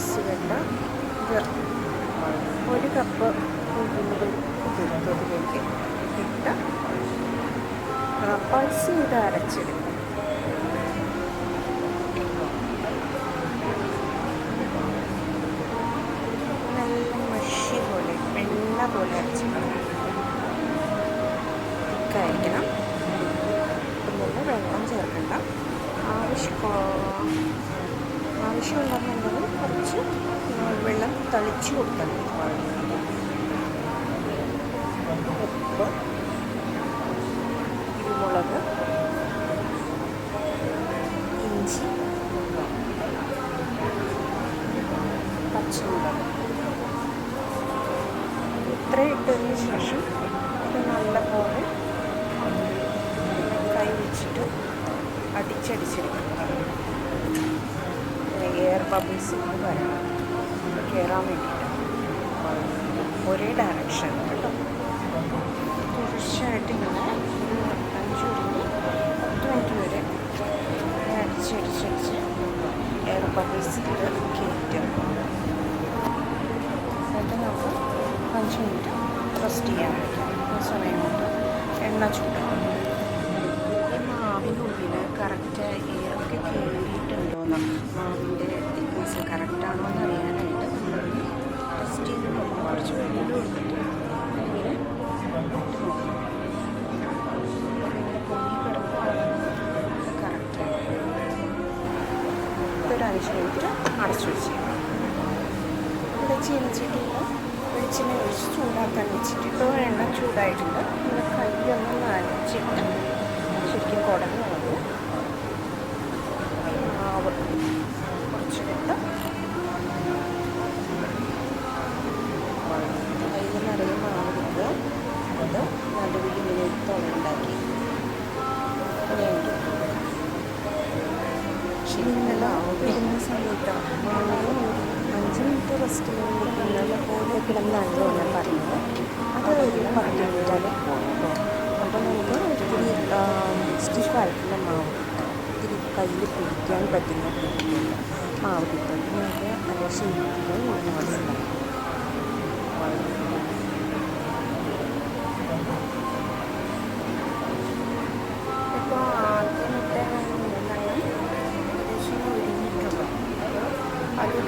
Pulse കണ്ട ഇത് 1 cup ഉഴുന്ന് കുതിർത്തതിലേക്ക് ഇട്ട് പൾസ് ചെയ്ത് അരച്ചെടുക്കും. നല്ല മഷി പോലെ എണ്ണ പോലെ അരച്ചെടുക്കണം. തിക്കായിരിക്കണം. പിന്നെ വെള്ളം ചേർക്കണ്ട. ആവശ്യമുണ്ടെന്നുണ്ടെങ്കിൽ കുറച്ച് വെള്ളം തളിച്ച് കൊടുക്കണം. ഉപ്പ്, കുരുമുളക്, ഇഞ്ചി, പച്ചമുളക് ഇത്ര ഇട്ടതിന് ശേഷം ഇത് നല്ലപോലെ കൈ വെച്ചിട്ട് അടിച്ചടിച്ചെടുക്കണം. എയർ ബബിൾസ് വരണം കയറാൻ വേണ്ടിയിട്ട് ഒരേ ഡയറക്ഷൻ കേട്ടോ. തീർച്ചയായിട്ടും ഇങ്ങനെ 5 10 മിനിറ്റ് വരെ അടിച്ചടിച്ചടിച്ച് എയർ ബബിൾസ് കയറ്റും. എന്നിട്ട് നമുക്ക് 5 മിനിറ്റ് റെസ്റ്റ് ചെയ്യാൻ വയ്ക്കാം. ആ സമയം കൊണ്ട് എണ്ണ ചൂടാക്കും. ഈ മാവിനുള്ളിൽ കറക്റ്റ് എയറൊക്കെ കയറിയിട്ടുണ്ടോയെന്ന്, മാവിൻ്റെ തിക്നെസ് കറക്റ്റാണോ എന്ന് അറിയാനായിട്ട് നമ്മളൊന്ന് ടെസ്റ്റ് ചെയ്ത് നോക്കും. കുറച്ച് വെള്ളം കൊടുത്തിട്ട് ഇങ്ങനെ ഇട്ട് നോക്കും. ഇങ്ങനെ പൊങ്ങി കിടക്കുകയാണെന്ന് കറക്റ്റാണ്. ഇതൊരു 5 മിനിറ്റ് അടച്ചു വെച്ച് ഇവിടെ ചീനിച്ചിട്ടില്ല. വെളിച്ചെണ്ണ ഒഴിച്ച് ചൂടാക്കാൻ വെച്ചിട്ട് ഇപ്പോൾ എണ്ണ ചൂടായിട്ടുണ്ട്. ഇങ്ങനെ കൈയൊന്ന് നനച്ചിട്ട് ശരിക്കും കുടഞ്ഞ് വന്ന് മാവ് കുറച്ചെടുത്ത് കയ്യിൽ നിറയെ മാവ് കിട്ടുക. അത് നടുവിൽ ഇങ്ങനെ തുണയുണ്ടാക്കി ഇന്നലെ ഇടുന്ന സമയത്ത് മാവ് 5 മിനിറ്റ് റെസ്റ്റ് ചെയ്യാൻ ഇന്നലെ പോലെ കിടന്നാണല്ലോ ഞാൻ പറയുന്നത്. അത് ഒരു 10 മിനിറ്റാണ് പോകുമ്പോൾ. അപ്പോൾ നമുക്ക് ഒത്തിരി സ്റ്റിഫായിട്ടുള്ള മാവ് ഒത്തിരി കയ്യിൽ പിടിക്കാൻ പറ്റുന്ന രീതിയിലുള്ള മാവ് കിട്ടും. നമുക്ക് നല്ല ശരിക്കും മനസ്സിലാവും. ഇപ്പോൾ ആദ്യം ഇട്ട ഏകദേശം 1 മിനിറ്റ് അത്